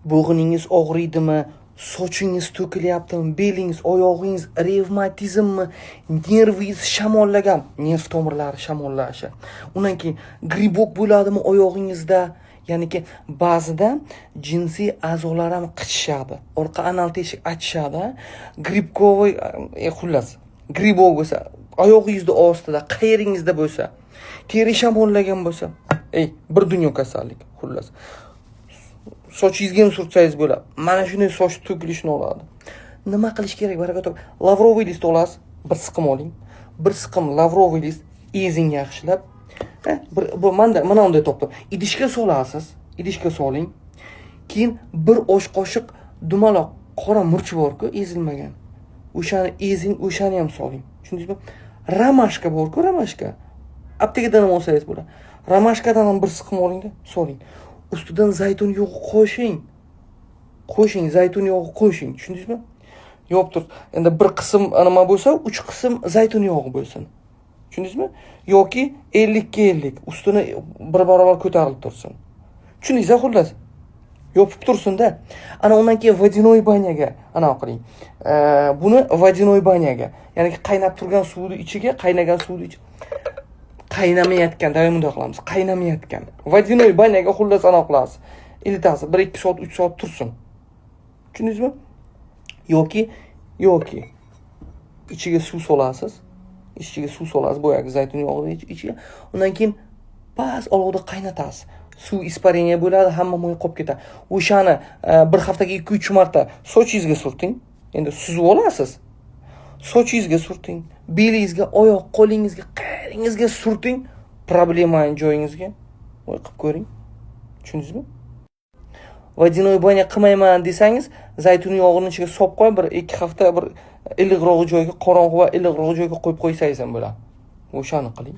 bo'g'ningiz og'riydimi, sochingiz to'kilyaptimi, belingiz, oyog'ingiz revmatizmmi, nervingiz shamollagan, nerv tomirlari shamollashi. Undan keyin gribok bo'ladimi oyog'ingizda? Ya'niki ba'zida jinsiy a'zolar ham qichishadi. Orqa anal teshik achishadi. Gribkovoy xullas, gribok bo'lsa, oyog'ingizda ostida, qayeringizda bo'lsa, teri shamollagan bo'lsa, bir dunyo kasallik, xullas. Sochingizga ham surtsangiz bo'ladi. Mana shunday soch to'kilishini oladi. Nima qilish kerak? Baraka top. Lavroviy list olasiz, bir siqim oling. Bir siqim lavroviy list ezing yaxshilab. Mana unday topdim. Idishga solasiz, idishga soling. Keyin bir osh qoshiq dumaloq qora murch bor-ku, ezilmagan. O'shani ezing, o'shani ham soling. Tushundingizmi? Ramashka bor-ku, ramashka. Aptekadan ham olsangiz bo'ladi. Ramashkadan ham bir siqim oling-da, soling. Ustidan zaytun yog'i qo'shing, zaytun yog'i qo'shing. Tushundingizmi? Yopib turib, endi bir qism nima bo'lsa, 3 qism zaytun yog'i bo'lsin. Tushundingizmi? Yoki 50 ga 50, ustini bir barobar ko'tarilib tursin. Tushundingiz, xullas. Yopib tursin-da. Ana undan keyin vodinoy banyaga qiling. Buni vodinoy banyaga, ya'ni qaynab turgan suvni ichiga, qaynagan suvni ichiga qaynamayotgan, doim bunday qilamiz. Qaynamayotgan. Vodinoy banyaga xullas qilasiz. Ilitasiz, 1-2 soat, 3 soat tursin. Tushundingizmi? Yoki ichiga suv solasiz. Ichiga suv solasiz, boyagi zaytun yog'ini ichiga. Undan keyin past olovda qaynatasiz. Suv ispareniya bo'ladi, hamma mo'y qolib ketadi. O'shani bir haftaga 2-3 marta sochingizga surting. Endi suzib olasiz. Sochingizga surting, belingizga, oyoq, qo'lingizga, qayringizga surting, problemani joyingizga voy qilib ko'ring. Tushundingizmi? Vodinoy banya qilmayman desangiz, zaytun yog'ini ichiga solib qo'yib, 1-2 hafta bir iliqroq joyga, qorong'u va iliqroq joyga qo'yib qo'ysangiz ham bo'ladi. O'shani qiling.